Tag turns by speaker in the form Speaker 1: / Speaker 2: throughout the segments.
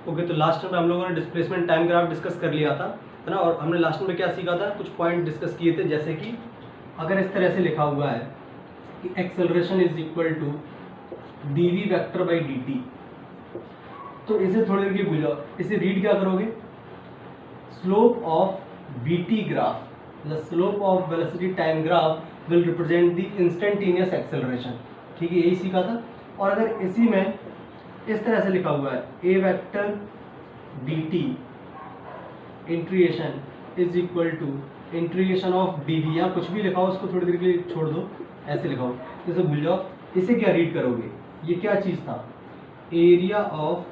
Speaker 1: Okay, तो last में हम लोगों ने डिस्प्लेसमेंट टाइम ग्राफ डिस्कस कर लिया था, है ना। और हमने लास्ट में क्या सीखा था, कुछ पॉइंट डिस्कस किए थे, जैसे कि अगर इस तरह से लिखा हुआ है कि acceleration is equal to dv vector by dt, तो इसे थोड़ी देर के लिए भूल जाओ, इसे रीड क्या करोगे, slope of vt graph, the slope of velocity time graph will represent the instantaneous acceleration. ठीक है, यही सीखा था। और अगर इसी में इस तरह से लिखा हुआ है a vector dt integration is equal to integration of dv, या कुछ भी लिखा हो उसको थोड़ी देर के लिए छोड़ दो, ऐसे लिखा हो, जैसे भूल जाओ। इसे क्या रीड करोगे, ये क्या चीज था, area of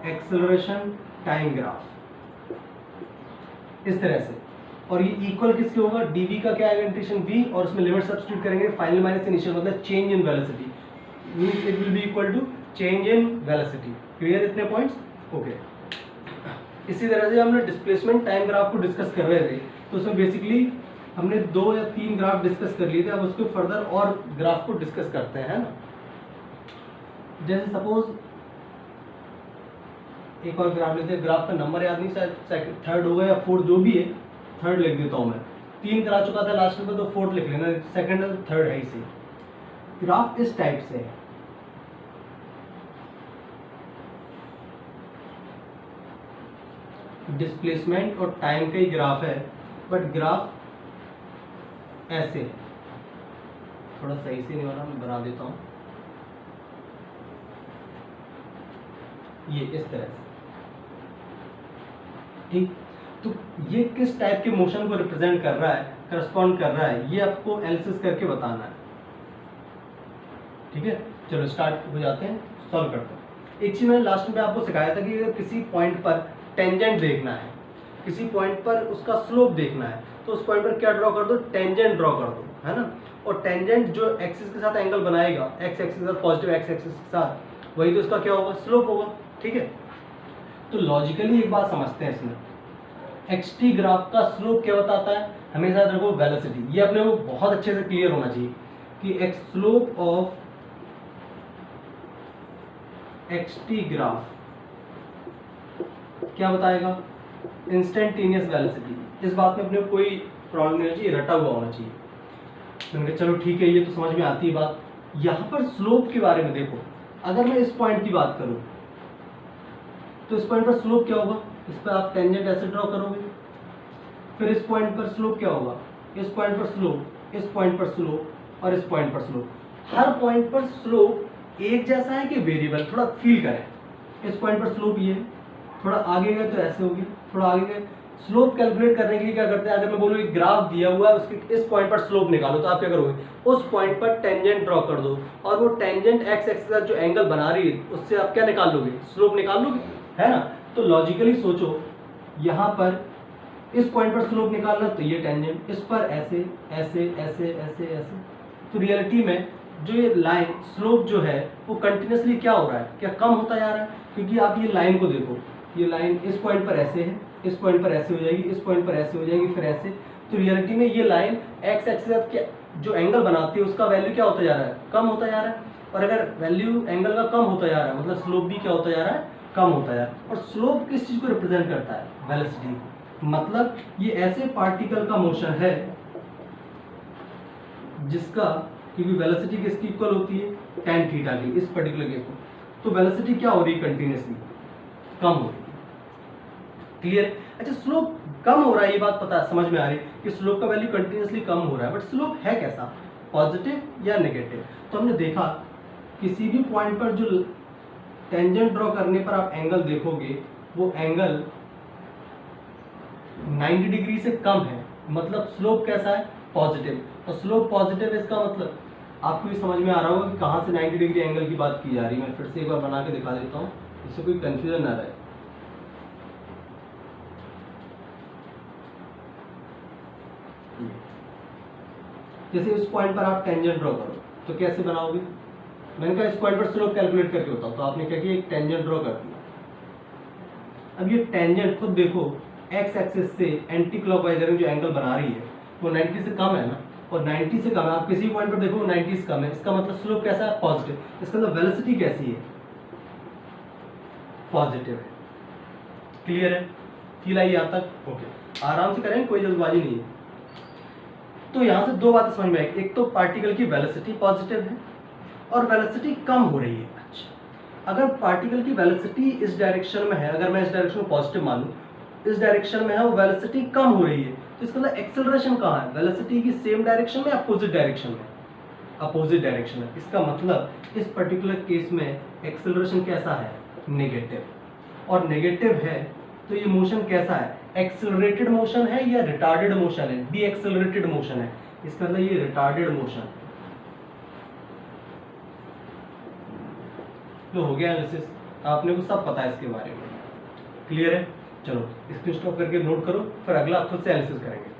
Speaker 1: acceleration time graph, इस तरह से। और ये इक्वल किसके होगा, dv का क्या आएगा, इंटीग्रेशन v, और उसमें लिमिट सब्स्टिट्यूट करेंगे, फाइनल माइनस इनिशियल, मतलब change in velocity, means it will be equal to change in velocity. Clear इतने पॉइंट्स? ओके। इसी तरह से हमने डिस्प्लेसमेंट टाइम ग्राफ को डिस्कस कर रहे थे, तो उसमें बेसिकली हमने 2 या 3 ग्राफ डिस्कस कर लिए थे। अब उसको फर्दर और ग्राफ को डिस्कस करते हैं, है ना। जैसे सपोज एक और ग्राफ लेते हैं, ग्राफ का नंबर याद नहीं, शायद थर्ड होगा या फोर्थ, जो भी है, थर्ड लिख देता हूँ मैं। 3 करा चुका था लास्ट में, तो फोर्थ लिख लेना, सेकंड और थर्ड है इसे। ग्राफ इस टाइप से है, डिस्प्लेसमेंट और टाइम का ही ग्राफ है, बट ग्राफ ऐसे है। थोड़ा सही से नहीं हो रहा, मैं बना देता हूँ, ये इस तरह से। ठीक, तो ये किस टाइप के मोशन को रिप्रेजेंट कर रहा है, करस्पॉन्ड कर रहा है, ये आपको एनालिसिस करके बताना है। ठीक है, चलो स्टार्ट हो जाते हैं, सॉल्व करते हैं। एक चीज मैंने लास्ट में आपको सिखाया था कि अगर किसी पॉइंट पर टेंजेंट देखना है, किसी पॉइंट पर उसका स्लोप देखना है, तो उस पॉइंट पर क्या ड्रॉ कर दो, टेंजेंट ड्रॉ कर दो, है ना। और टेंजेंट जो एक्सिस के साथ एंगल बनाएगा, एक्स एक्सिस के साथ, पॉजिटिव एक्स एक्सिस के साथ, वही तो उसका क्या होगा, स्लोप होगा। ठीक है, तो लॉजिकली एक बात समझते हैं इसमें, xt ग्राफ का स्लोप क्या बताता है, हमेशा याद रखो वेलोसिटी। ये अपने को बहुत अच्छे से क्लियर होना चाहिए कि x slope of xt graph क्या बताएगा, इंस्टेंटेनियस वेलोसिटी। इस बात में अपने को कोई प्रॉब्लम नहीं होनी चाहिए, रटा हुआ होना चाहिए। मैंने कहा चलो ठीक है, ये तो समझ में आती है बात। यहाँ पर स्लोप के बारे में देखो, अगर मैं इस पॉइंट की बात करूँ तो इस पॉइंट पर स्लोप क्या होगा, इस पर आप टेंजेंट ऐसे ड्रॉ करोगे, फिर इस पॉइंट पर स्लोप क्या होगा, इस पॉइंट पर स्लोप, इस पॉइंट पर स्लोप, और इस पॉइंट पर स्लोप। हर पॉइंट पर स्लोप एक जैसा है कि वेरिएबल, थोड़ा फील करें। इस पॉइंट पर स्लोप ये, थोड़ा आगे गए तो ऐसे होगी, थोड़ा आगे गए। स्लोप कैलकुलेट करने के लिए क्या करते हैं, अगर मैं बोलूँ एक ग्राफ दिया हुआ है, उसके इस पॉइंट पर स्लोप निकालो, तो आप क्या करोगे, उस पॉइंट पर टेंजेंट ड्रॉ कर दो, और वो टेंजेंट एक्स एक्सिस के साथ जो एंगल बना रही है, उससे आप क्या निकाल लोगे, स्लोप निकाल लोगे, है ना। तो लॉजिकली सोचो, यहाँ पर इस पॉइंट पर स्लोप निकालना, तो ये टेंजेंट, इस पर ऐसे ऐसे ऐसे ऐसे ऐसे। तो रियलिटी में जो ये लाइन स्लोप जो है वो कंटिन्यूसली क्या हो रहा है, क्या कम होता जा रहा है, क्योंकि आप ये लाइन को देखो, ये लाइन इस पॉइंट पर ऐसे है, इस पॉइंट पर ऐसे हो जाएगी, इस पॉइंट पर ऐसे हो जाएगी, फिर ऐसे। तो रियलिटी में ये लाइन एक्स एक्सिस के जो एंगल बनाती है उसका वैल्यू क्या होता जा रहा है, कम होता जा रहा है। और अगर वैल्यू एंगल का कम होता जा रहा है, मतलब स्लोप भी क्या होता जा रहा है, कम होता जा रहा है। और स्लोप किस चीज को रिप्रेजेंट करता है, वेलोसिटी। मतलब ये ऐसे पार्टिकल का मोशन है जिसका, क्योंकि वेलोसिटी किसकी इक्वल होती है, tan थीटा की, इस पर्टिकुलर केस में, तो वेलोसिटी क्या हो रही है, कंटिन्यूसली कम हो रही है। क्लियर? अच्छा, स्लोप कम हो रहा है, ये बात पता है, समझ में आ रही है कि स्लोप का वैल्यू कंटिन्यूसली कम हो रहा है, बट स्लोप है कैसा, पॉजिटिव या नेगेटिव। तो हमने देखा किसी भी पॉइंट पर जो टेंजेंट ड्रॉ करने पर आप एंगल देखोगे, वो एंगल 90 डिग्री से कम है, मतलब स्लोप कैसा है, पॉजिटिव। और स्लोप पॉजिटिव है, इसका मतलब आपको ये समझ में आ रहा होगा कि कहाँ से 90 डिग्री एंगल की बात की जा रही है। मैं फिर से एक बार बना के दिखा देता हूँ, इससे कोई कंफ्यूजन ना रहे। जैसे इस पॉइंट पर आप टेंजेंट ड्रॉ करो, तो कैसे बनाओगे, मैंने कहा इस पॉइंट पर स्लोप कैलकुलेट करके बताओ, तो आपने क्या किया, एक टेंजेंट ड्रॉ कर दिया। अब ये टेंजेंट खुद देखो, एक्स एक्सिस से एंटी क्लॉकवाइज जो एंगल बना रही है वो 90 से कम है ना, और 90 से कम है, आप किसी पॉइंट पर देखो 90 से कम है, इसका मतलब स्लोप कैसा है, पॉजिटिव। इसका मतलब वेलोसिटी कैसी है, पॉजिटिव है। क्लियर है? फील आई यहाँ तक? ओके, आराम से करें, कोई जल्दबाजी नहीं है। तो यहाँ से दो बातें समझ में आएगी, एक तो पार्टिकल की वेलोसिटी पॉजिटिव है और वेलोसिटी कम हो रही है। अच्छा, अगर पार्टिकल की वेलोसिटी इस डायरेक्शन में है, अगर मैं इस डायरेक्शन को पॉजिटिव मानूं, इस डायरेक्शन में है, वो वेलोसिटी कम हो रही है, तो इसका मतलब एक्सेलरेशन कहाँ है? वेलोसिटी की सेम डायरेक्शन में, अपोजिट डायरेक्शन में? अपोजिट डायरेक्शन में। इसका मतलब इस पर्टिकुलर केस में एक्सेलरेशन कैसा है? नेगेटिव। और नेगेटिव है तो ये मोशन कैसा है? एक्सेलरेटेड मोशन है या रिटार्डेड मोशन है? डी एक्सेलरेटेड मोशन है। इसका मतलब ये रिटार्डेड मोशन। तो हो गया एनालिसिस, आपने को सब पता है इसके बारे में। क्लियर है? चलो इसको स्टॉप करके नोट करो, फिर अगला खुद से एनालिसिस करेंगे।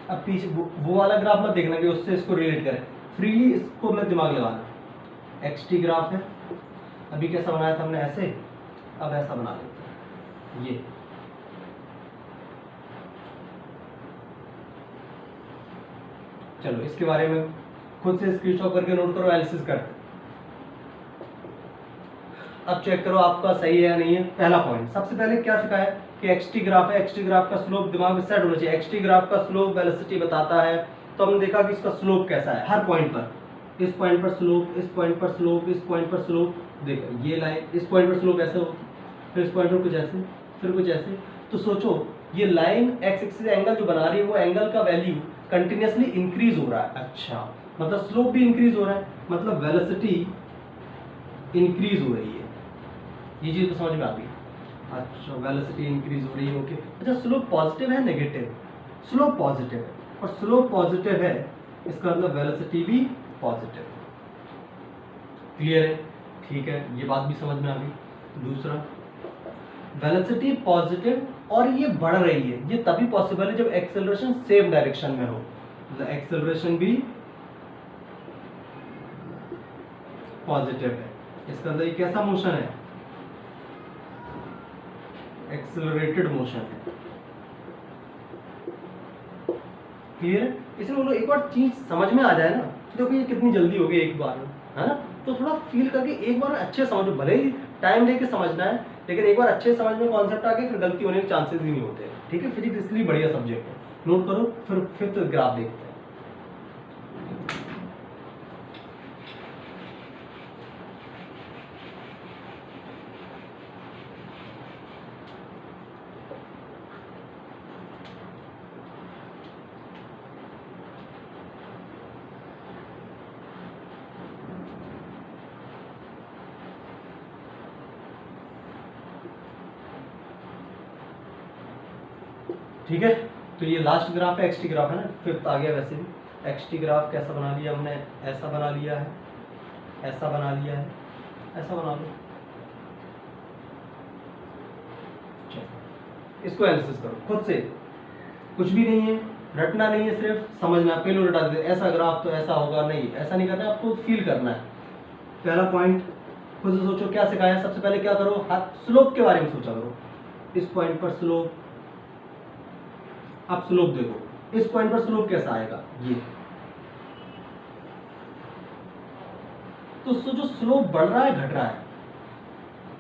Speaker 1: अब पीछे वो वाला ग्राफ मत देखना कि उससे इसको रिलेट करें, फ्रीली इसको मैं दिमाग लगाना। एक्स टी ग्राफ है, अभी कैसा बनाया था हमने? ऐसे, अब ऐसा बना लेते हैं। ये चलो इसके बारे में खुद से स्क्रीनशॉट करके नोट करो, एनालिसिस करते। अब चेक करो आपका सही है या नहीं है। पहला पॉइंट, सबसे पहले क्या सिखाया कि एक्सटी ग्राफ है, एक्सटी ग्राफ का स्लोप दिमाग में सेट होना चाहिए। एक्सटी ग्राफ का स्लोप वेलोसिटी बताता है, तो हमने देखा कि इसका स्लोप कैसा है हर पॉइंट पर। इस पॉइंट पर स्लोप, इस पॉइंट पर स्लोप, इस पॉइंट पर स्लोप। देखो ये लाइन, इस पॉइंट पर स्लोप ऐसे हो, फिर इस पॉइंट पर कुछ ऐसे, फिर कुछ ऐसे। तो सोचो ये लाइन एक्स एक्सिस एंगल जो बना रही है, वो एंगल का वैल्यू कंटिन्यूसली इंक्रीज हो रहा है। अच्छा, मतलब स्लोप भी इंक्रीज हो रहा है, मतलब वेलोसिटी इंक्रीज हो रही है। ये चीज तो समझ में आ गई। अच्छा, वेलोसिटी इंक्रीज हो रही है, ओके। अच्छा, स्लोप पॉजिटिव है नेगेटिव? स्लोप पॉजिटिव है, और स्लोप पॉजिटिव है इसका मतलब वेलोसिटी भी पॉजिटिव। क्लियर है? ठीक है, ये बात भी समझ में आ गई। दूसरा, वेलोसिटी पॉजिटिव और ये बढ़ रही है, ये तभी पॉसिबल है जब एक्सेलरेशन सेम डायरेक्शन में हो। मतलब एक्सेलरेशन भी पॉजिटिव है, इसका मतलब ये कैसा मोशन है? एक्सेलरेटेड मोशन है। क्लियर है? इसमें बोलो एक बार चीज समझ में आ जाए ना, देखो ये कितनी जल्दी हो गई एक बार में, है ना? तो थोड़ा फील करके एक बार अच्छे समझो, भले ही टाइम लेके समझना है, लेकिन एक बार अच्छे समझ में कॉन्सेप्ट आ गए फिर गलती होने के चांसेस ही नहीं होते। ठीक है, फिजिक्स इसलिए बढ़िया सब्जेक्ट है। नोट करो, फिर फिफ्थ ग्राफ देखते हैं। ठीक है, तो ये लास्ट ग्राफ है, एक्सटी ग्राफ है ना, फिफ्थ आ गया। वैसे भी एक्सटी ग्राफ कैसा बना लिया हमने? ऐसा बना लिया है, ऐसा बना लिया है, ऐसा बना लो। इसको एनालिसिस करो खुद से, कुछ भी नहीं है, रटना नहीं है, सिर्फ समझना। पहले रटा देते ऐसा ग्राफ तो ऐसा होगा, नहीं ऐसा नहीं करना है, आपको फील करना है। पहला पॉइंट खुद से सोचो क्या सिखाया। सबसे पहले क्या करो, हाथ स्लोप के बारे में सोचा करो। इस पॉइंट पर स्लोप, आप स्लोप देखो, इस पॉइंट पर स्लोप कैसा आएगा? ये तो जो स्लोप बढ़ रहा है घट रहा है,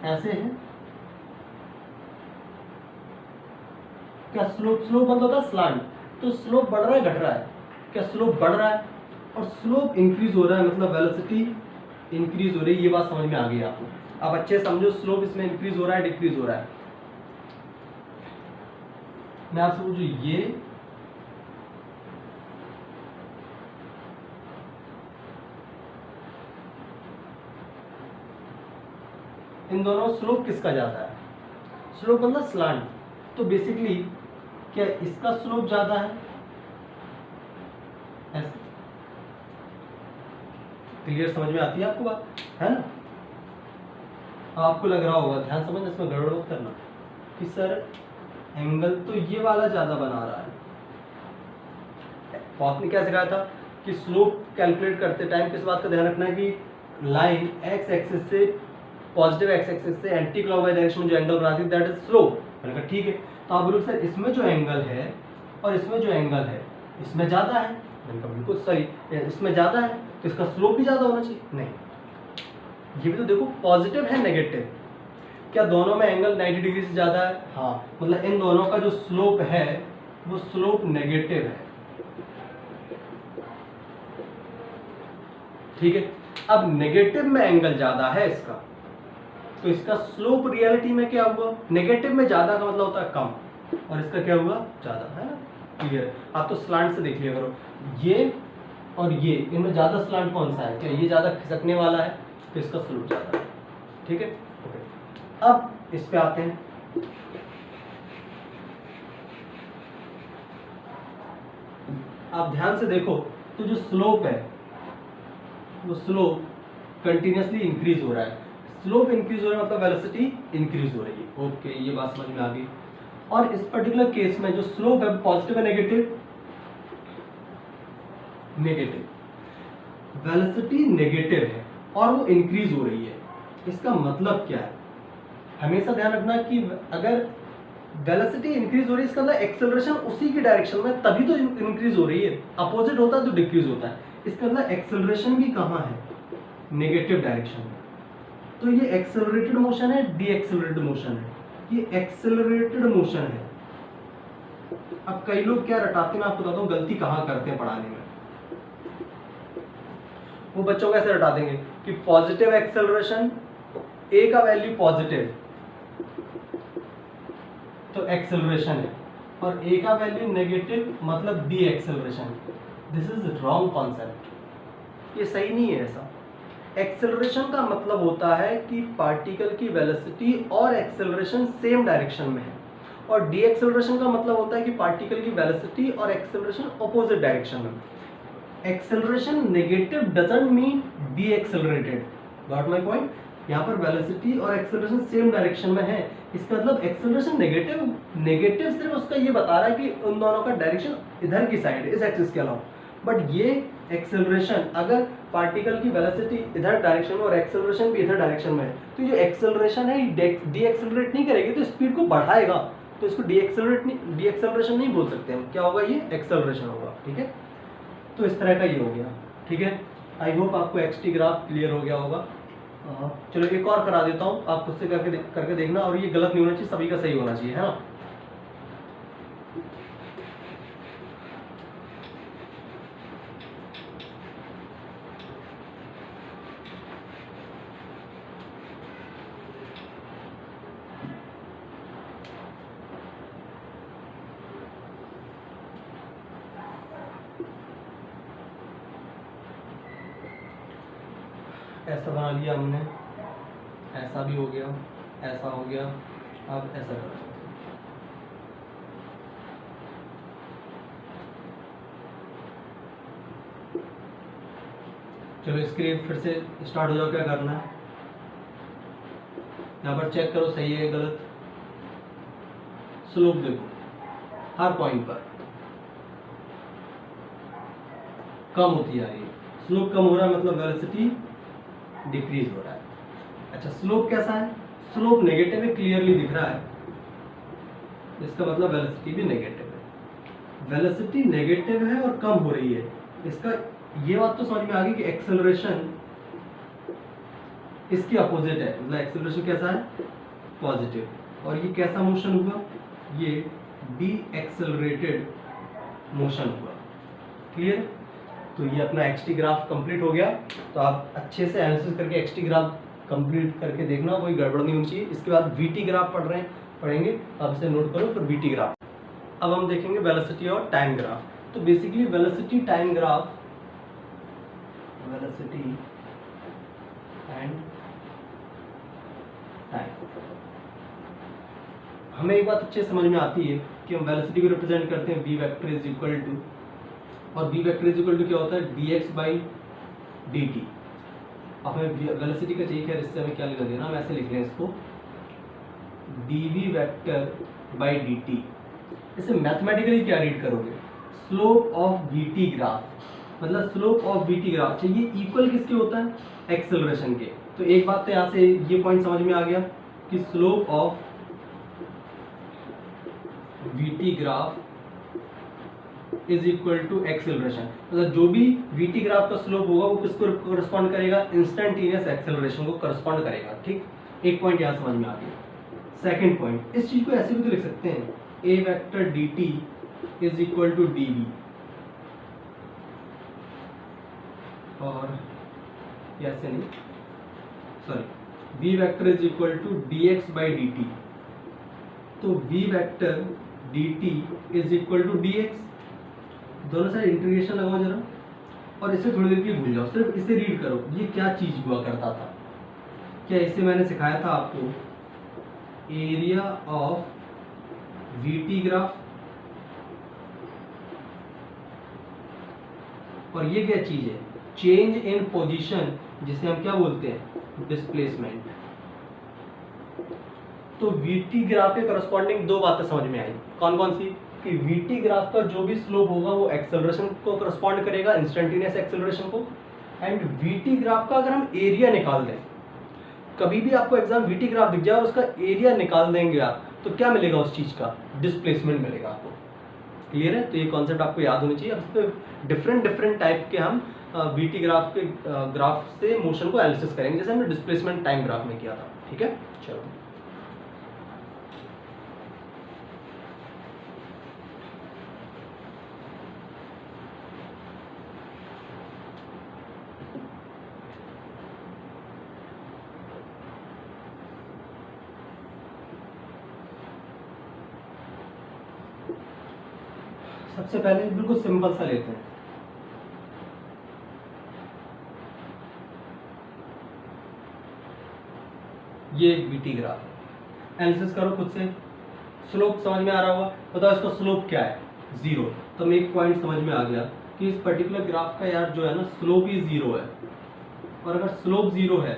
Speaker 1: ऐसे है क्या? स्लोप मतलब होता है स्लांट, तो स्लोप बढ़ रहा है घट रहा है क्या? स्लोप बढ़ रहा है और स्लोप इंक्रीज हो रहा है, मतलब वेलोसिटी इंक्रीज हो रही है। ये बात समझ में आ गई आपको? अब अच्छे समझो, स्लोप इसमें इंक्रीज हो रहा है डिक्रीज हो रहा है। मैं आपसे पूछूं, ये इन दोनों स्लोप किसका ज्यादा है? स्लोप मतलब स्लांट, तो बेसिकली क्या इसका स्लोप ज्यादा है? ऐसे क्लियर समझ में आती है आपको बात, है ना? आपको लग रहा होगा, ध्यान समझना, इसमें गड़बड़ मत करना कि सर एंगल तो ये वाला ज्यादा बना रहा है। पॉप ने क्या सिखाया था कि कि स्लोप कैलकुलेट करते टाइम किस बात का ध्यान रखना है कि लाइन एक्स एक्सिस से पॉजिटिव एक्स एक्सिस से एंटी क्लॉकवाइज डायरेक्शन में जो एंगल बनाती है दैट इज स्लोप। मैंने कहा ठीक है। तो आप बोलोगे सर इसमें जो एंगल है और इसमें जो एंगल है इसमें ज़्यादा है। मैंने कहा बिल्कुल सही, इसमें ज़्यादा है तो इसका स्लोप भी ज़्यादा होना चाहिए। नहीं, ये भी तो देखो पॉजिटिव है नेगेटिव, क्या दोनों में एंगल 90 डिग्री से ज़्यादा है? हाँ, मतलब इन दोनों का जो स्लोप है वो स्लोप नेगेटिव है। ठीक है, अब नेगेटिव में एंगल ज़्यादा है इसका, तो इसका स्लोप रियलिटी में क्या हुआ? नेगेटिव में ज़्यादा का मतलब होता है कम, और इसका क्या हुआ? ज़्यादा, है ना? क्लियर? आप तो स्लांट से देख लिया करो, ये और ये, इनमें ज़्यादा स्लांट कौन सा है? क्या ये ज़्यादा खिसकने वाला है? तो इसका स्लोप ज़्यादा है। ठीक है, ओके। अब इस पे आते हैं। आप ध्यान से देखो तो जो स्लोप है वो स्लोप कंटिन्यूसली इंक्रीज हो रहा है। स्लोप इंक्रीज हो रहा है मतलब वेलोसिटी इंक्रीज हो रही है। ओके, ये बात समझ में आ गई। और इस पर्टिकुलर केस में जो स्लोप है पॉजिटिव है नेगेटिव? नेगेटिव। वेलोसिटी नेगेटिव है और वो इंक्रीज हो रही है। इसका मतलब क्या है? हमेशा ध्यान रखना कि अगर वेलोसिटी इंक्रीज हो रही है इसका मतलब एक्सेलरेशन उसी की डायरेक्शन में, तभी तो इंक्रीज हो रही है। अपोजिट होता है तो डिक्रीज होता है। इसका मतलब एक्सेलरेशन भी कहाँ है? नेगेटिव डायरेक्शन में। तो ये एक्सेलरेटेड मोशन है, डी एक्सेलरेटेड मोशन है। ये एक्सेलरेटेड मोशन है। अब कई लोग क्या रटाते हैं, मैं आपको बताता हूँ गलती कहाँ करते हैं पढ़ाने में। वो बच्चों कैसे रटा देंगे कि पॉजिटिव एक्सेलरेशन, ए का वैल्यू पॉजिटिव तो एक्सेलरेशन है, और ए का वैल्यू नेगेटिव मतलब D acceleration. This is wrong concept, ये सही नहीं है ऐसा। एक्सेलरेशन का मतलब होता है कि पार्टिकल की वेलोसिटी और एक्सेलरेशन सेम डायरेक्शन में है, और डी एक्सेलरेशन का मतलब होता है कि पार्टिकल की वेलोसिटी और एक्सेलरेशन ऑपोजिट डायरेक्शन में। Acceleration negative doesn't mean D accelerated. Got my point? यहाँ पर वेलोसिटी और एक्सेलरेशन सेम डायरेक्शन में है, इसका मतलब एक्सेलरेशन नेगेटिव, नेगेटिव सिर्फ उसका ये बता रहा है कि उन दोनों का डायरेक्शन इधर की साइड है, इस एक्सिस के अलावा। बट ये एक्सेलरेशन, अगर पार्टिकल की वेलोसिटी इधर डायरेक्शन में और एक्सेलरेशन भी इधर डायरेक्शन में है, तो जो एक्सेलरेशन है डी एक्सेलरेट नहीं करेगी, तो स्पीड को बढ़ाएगा, तो इसको डी एक्सेलरेशन नहीं बोल सकते हम। क्या होगा? ये एक्सेलरेशन होगा। ठीक है, तो इस तरह का ये हो गया। ठीक है, आई होप आपको एक्सटी ग्राफ क्लियर हो गया होगा। चलो एक और करा देता हूँ, आप खुद से करके देखना, और ये गलत नहीं होना चाहिए, सभी का सही होना चाहिए, है ना? ऐसा बना लिया हमने, ऐसा भी हो गया, ऐसा हो गया, अब ऐसा कर। चलो इसके लिए फिर से स्टार्ट हो जाओ, क्या करना है? यहाँ पर चेक करो सही है गलत। स्लोप देखो हर पॉइंट पर कम होती आ रही है। स्लोप कम हो रहा है मतलब वेलोसिटी डिक्रीज हो रहा है। अच्छा, स्लोप कैसा है? स्लोप नेगेटिव है, क्लियरली दिख रहा है, इसका मतलब वेलोसिटी भी नेगेटिव है। वेलोसिटी नेगेटिव है और कम हो रही है, इसका ये बात तो समझ में आ गई कि एक्सेलरेशन इसकी अपोजिट है, मतलब एक्सेलरेशन कैसा है? पॉजिटिव। और ये कैसा मोशन हुआ? ये डी एक्सेलरेटेड मोशन हुआ। क्लियर? तो ये अपना एक्सटी ग्राफ कंप्लीट हो गया। तो आप अच्छे से एनालिसिस करके एक्सटी ग्राफ कंप्लीट करके देखना, कोई गड़बड़ नहीं होनी चाहिए। इसके बाद वीटी ग्राफ पढ़ेंगे, आप इसे नोट करो, फिर वीटी ग्राफ। अब हम देखेंगे वेलोसिटी और टाइम ग्राफ। तो basically velocity time graph, velocity and time, हमें एक बात अच्छे समझ में आती है कि हम वेलोसिटी को रिप्रेजेंट करते हैं v vector is equal to, और v vector is equal to क्या होता है? dx by dt। अब हमें वेलोसिटी का चाहिए, खैर इससे हमें क्या लेना देना, हम ऐसे लिख रहे हैं इसको dv वेक्टर बाई dt। इसे मैथमेटिकली क्या रीड करोगे? Slope of vt graph. मतलब स्लोप ऑफ वीटी ग्राफ चाहिए इक्वल किसके होता है, एक्सेलरेशन के। तो एक बात तो यहाँ से ये पॉइंट समझ में आ गया कि slope of VT graph is equal to acceleration, मतलब जो भी वीटी ग्राफ का स्लोप होगा वो किसको करस्पॉन्ड करेगा, इंस्टेंटेनियस एक्सेलरेशन को करस्पॉन्ड करेगा। ठीक, एक पॉइंट यहाँ समझ में आ गया। सेकंड पॉइंट, इस चीज को ऐसे भी तो लिख सकते हैं, a vector d t is equal to d v, और ऐसे नहीं, sorry, v vector is equal to d x by d t. तो v vector d t is equal to d x, दोनों साइड इंटीग्रेशन लगाओ जरा और इसे थोड़ी देर के लिए भूल जाओ, सिर्फ इसे रीड करो। ये क्या चीज हुआ करता था, क्या इसे मैंने सिखाया था आपको, एरिया ऑफ वीटी ग्राफ, और ये क्या चीज है, चेंज इन पोजीशन, जिसे हम क्या बोलते हैं, डिस्प्लेसमेंट। तो वीटी ग्राफ के करस्पॉन्डिंग दो बातें समझ में आई, कौन कौन सी, कि वीटी ग्राफ का जो भी स्लोप होगा वो एक्सेलरेशन को करस्पॉन्ड करेगा, इंस्टेंटेनियस एक्सेलरेशन को। एंड वीटी ग्राफ का अगर हम एरिया निकाल दें, कभी भी आपको एग्जाम वीटी ग्राफ दिख जाए और उसका एरिया निकाल देंगे आप, तो क्या मिलेगा उस चीज का, डिस्प्लेसमेंट मिलेगा आपको। क्लियर है? तो ये कॉन्सेप्ट आपको याद होनी चाहिए। अब इस पे डिफरेंट टाइप के हम वीटी ग्राफ के ग्राफ से मोशन को एनालिसिस करेंगे, जैसे हमने डिस्प्लेसमेंट टाइम ग्राफ में किया था। ठीक है, चलो। सबसे पहले बिल्कुल सिंपल सा लेते हैं, ये एक वीटी ग्राफ है, एनालिसिस करो खुद से। स्लोप समझ में आ रहा होगा, बताओ इसका स्लोप क्या है, 0। तो हमें एक पॉइंट समझ में आ गया कि इस पर्टिकुलर ग्राफ का यार जो है ना, स्लोप ही 0 है। और अगर स्लोप 0 है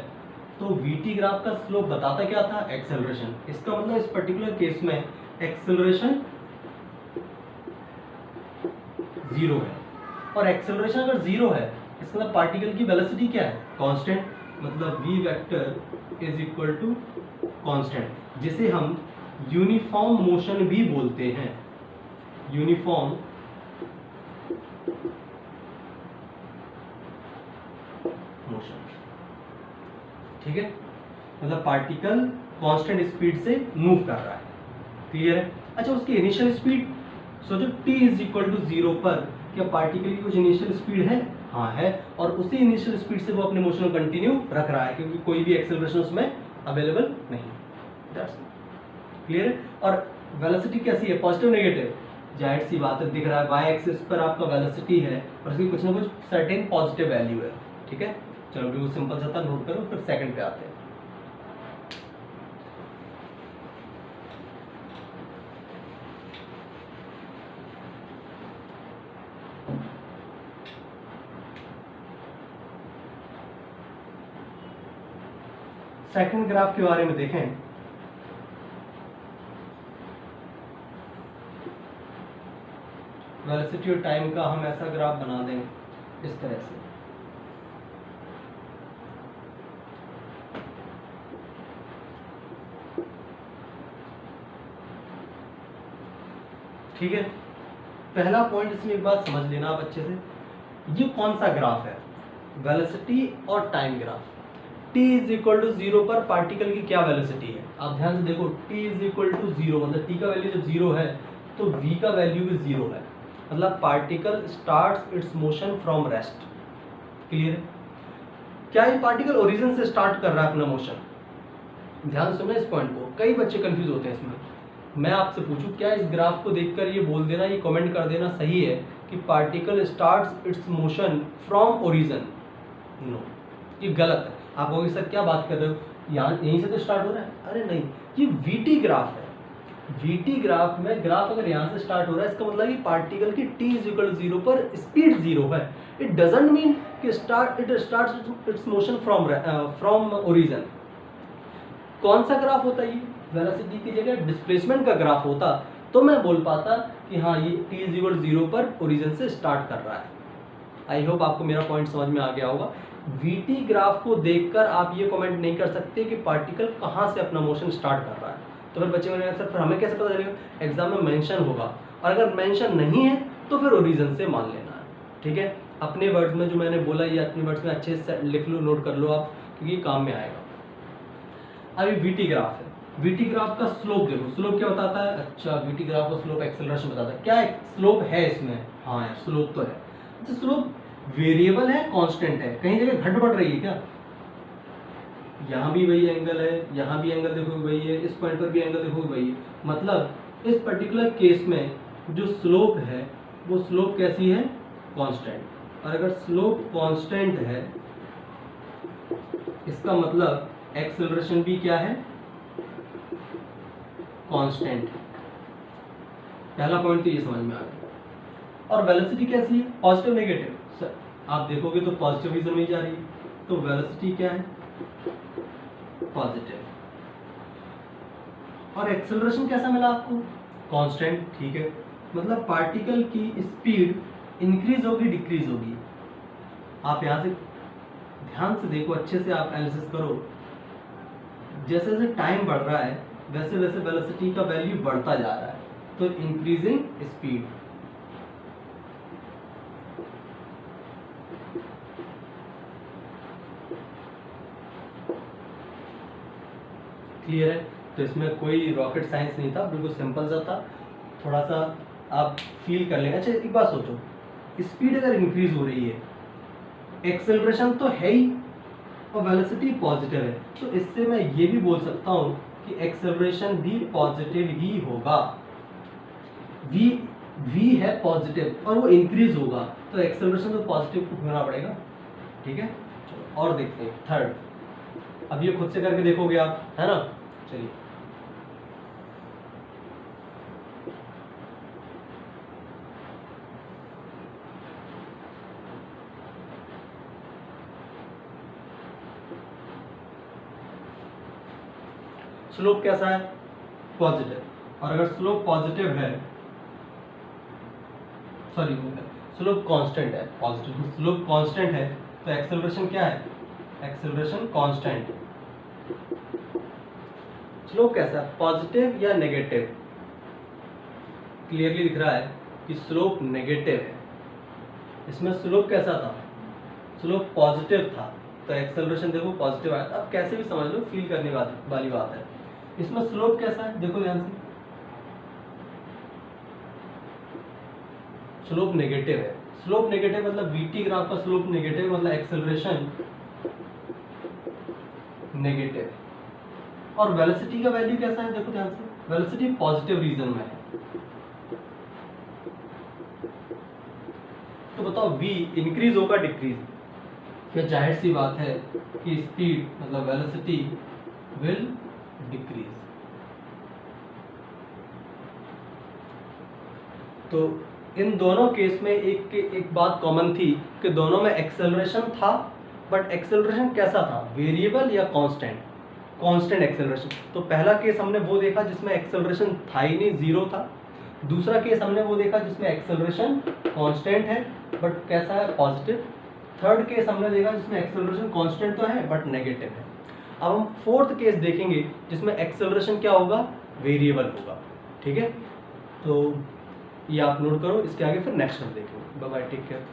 Speaker 1: तो वीटी ग्राफ का स्लोप बताता क्या था, एक्सेलरेशन। इसका मतलब इस पर्टिकुलर केस में एक्सेलरेशन 0 है, और एक्सेलरेशन अगर 0 है, इसका मतलब पार्टिकल की वेलोसिटी क्या है, कांस्टेंट। मतलब v vector is equal to constant, जिसे हम यूनिफॉर्म मोशन भी बोलते हैं, यूनिफॉर्म मोशन। ठीक है, मतलब पार्टिकल कांस्टेंट स्पीड से मूव कर रहा है। क्लियर है? अच्छा, उसकी इनिशियल स्पीड सोचो, t इज इक्वल टू 0 पर क्या पार्टिकल की कुछ इनिशियल स्पीड है? हाँ है, और उसी इनिशियल स्पीड से वो अपने मोशन को कंटिन्यू रख रहा है, क्योंकि कोई भी एक्सेलरेशन उसमें अवेलेबल नहीं। दैट्स क्लियर है? और वेलोसिटी कैसी है, पॉजिटिव नेगेटिव? जाहिर सी बात है, दिख रहा है वाई एक्सिस पर आपका वेलोसिटी है और इसकी कुछ ना कुछ सर्टेन पॉजिटिव वैल्यू है। ठीक है, चलो बिल्कुल सिंपल सा था, नोट करो, फिर सेकंड पे आते हैं। सेकंड ग्राफ के बारे में देखें, वेलोसिटी और टाइम का हम ऐसा ग्राफ बना दें इस तरह से। ठीक है, पहला पॉइंट इसमें एक बात समझ लेना आप अच्छे से, ये कौन सा ग्राफ है, वेलोसिटी और time graph. t is equal to 0 पर पार्टिकल की क्या वेलोसिटी है, आप ध्यान से देखो, t इज इक्वल टू 0, मतलब t का वैल्यू जब 0 है तो v का वैल्यू भी 0 है, मतलब particle starts its motion from rest. Clear है? क्या ये पार्टिकल ओरिजिन से स्टार्ट कर रहा है अपना मोशन? ध्यान सुनना इस पॉइंट को, कई बच्चे कंफ्यूज होते हैं इसमें। मैं आपसे पूछूं, क्या इस ग्राफ को देखकर ये बोल देना, ये कमेंट कर देना सही है कि particle starts its motion from origin? No, ये गलत है। आप कहोगे सर क्या बात कर रहे हो, यहाँ यहीं से तो स्टार्ट हो रहा है। अरे नहीं, ये वीटी ग्राफ है। वीटी ग्राफ में ग्राफ अगर यहाँ से स्टार्ट हो रहा है, इसका मतलब कि पार्टिकल की t इज इक्वल टू 0 पर स्पीड 0 है। इट डजंट मीन कि it starts its motion from origin. कौन सा ग्राफ होता है ये, वेलोसिटी की जगह डिस्प्लेसमेंट का ग्राफ होता तो मैं बोल पाता कि हाँ ये t इज इक्वल टू 0 पर ओरिजिन से स्टार्ट कर रहा है। आई होप आपको मेरा पॉइंट समझ में आ गया होगा। वीटी ग्राफ को देखकर आप ये कमेंट नहीं कर सकते कि पार्टिकल कहाँ से अपना मोशन स्टार्ट कर रहा है। तो फिर बच्चे में सर फिर हमें कैसे पता चलेगा? एग्जाम में मेंशन होगा, और अगर मेंशन नहीं है तो फिर ओरिजिन से मान लेना है। ठीक है, अपने वर्ड्स में जो मैंने बोला ये अपने वर्ड्स में अच्छे से लिख लो, नोट कर लो आप, क्योंकि काम में आएगा। अभी वीटी ग्राफ है, वीटी ग्राफ का स्लोप देखो, स्लोप क्या बताता है? अच्छा, वीटी ग्राफ का स्लोप एक्सेलरेशन बताता है। क्या स्लोप है इसमें? हाँ यार, स्लोप तो है। अच्छा, स्लोप वेरिएबल है, कांस्टेंट है? कहीं जगह घट बढ़ रही है क्या? यहाँ भी वही एंगल है, यहाँ भी एंगल देखोगे वही है, इस पॉइंट पर भी एंगल देखोगे वही है। मतलब इस पर्टिकुलर केस में जो स्लोप है वो स्लोप कैसी है? कांस्टेंट। और अगर स्लोप कांस्टेंट है इसका मतलब एक्सेलरेशन भी क्या है? कांस्टेंट। पहला पॉइंट तो ये समझ में आ गया। और वेलोसिटी कैसी है? Positive negative? सर आप देखोगे तो पॉजिटिव रीजन में जा रही है, तो वेलोसिटी क्या है? पॉजिटिव। और एक्सेलरेशन कैसा मिला आपको? कांस्टेंट। ठीक है, मतलब पार्टिकल की स्पीड इंक्रीज होगी डिक्रीज होगी? आप यहाँ से ध्यान से देखो, अच्छे से आप एनालिसिस करो। जैसे जैसे टाइम बढ़ रहा है वैसे वैसे वेलोसिटी का वैल्यू बढ़ता जा रहा है, तो इंक्रीजिंग स्पीड। क्लियर है? तो इसमें कोई रॉकेट साइंस नहीं था, बिल्कुल सिंपल सा था, थोड़ा सा आप फील कर लेंगे। अच्छा एक बात सोचो, स्पीड अगर इंक्रीज हो रही है, एक्सेलरेशन तो है ही और वेलोसिटी पॉजिटिव है, तो इससे मैं ये भी बोल सकता हूँ कि एक्सेलरेशन भी पॉजिटिव ही होगा। v है पॉजिटिव और वो इंक्रीज होगा, तो एक्सेलरेशन तो पॉजिटिव होना पड़ेगा। ठीक है, चलो और देखते हैं थर्ड। अब ये खुद से करके देखोगे आप, है ना? चलिए, स्लोप कैसा है? पॉजिटिव। और अगर स्लोप पॉजिटिव है, सॉरी स्लोप कांस्टेंट है, पॉजिटिव स्लोप कांस्टेंट है, तो एक्सेलरेशन क्या है? Acceleration constant. स्लोप कैसा है? पॉजिटिव या नेगेटिव? क्लियरली दिख रहा है कि स्लोप नेगेटिव है। इसमें स्लोप कैसा था? स्लोप पॉजिटिव था, तो एक्सेलरेशन देखो पॉजिटिव आया था। अब कैसे भी समझ लो, फील करने वाली बात है। इसमें स्लोप कैसा है? देखो ध्यान से, स्लोप नेगेटिव है। स्लोप नेगेटिव मतलब वीटी ग्राफ का स्लोप नेगेटिव, मतलब एक्सेलरेशन नेगेटिव। और वेलोसिटी का वैल्यू कैसा है? देखो ध्यान से, वेलोसिटी पॉजिटिव रीजन में है। तो बताओ v इंक्रीज होगा डिक्रीज? क्या जाहिर सी बात है कि स्पीड मतलब वेलोसिटी विल डिक्रीज। तो इन दोनों केस में एक बात कॉमन थी कि दोनों में एक्सेलरेशन था, बट एक्सेलरेशन कैसा था? वेरिएबल या कांस्टेंट? Constant acceleration. तो पहला केस हमने वो देखा जिसमें एक्सेलरेशन था ही नहीं, जीरो था। दूसरा केस हमने वो देखा जिसमें एक्सेलरेशन कांस्टेंट है बट कैसा है? पॉजिटिव। थर्ड केस हमने देखा जिसमें एक्सेलरेशन कांस्टेंट तो है बट नेगेटिव है। अब हम फोर्थ केस देखेंगे जिसमें एक्सेलरेशन क्या होगा? वेरिएबल होगा। ठीक है, तो ये आप नोट करो, इसके आगे फिर नेक्स्ट हम देखेंगे। Bye bye, take care.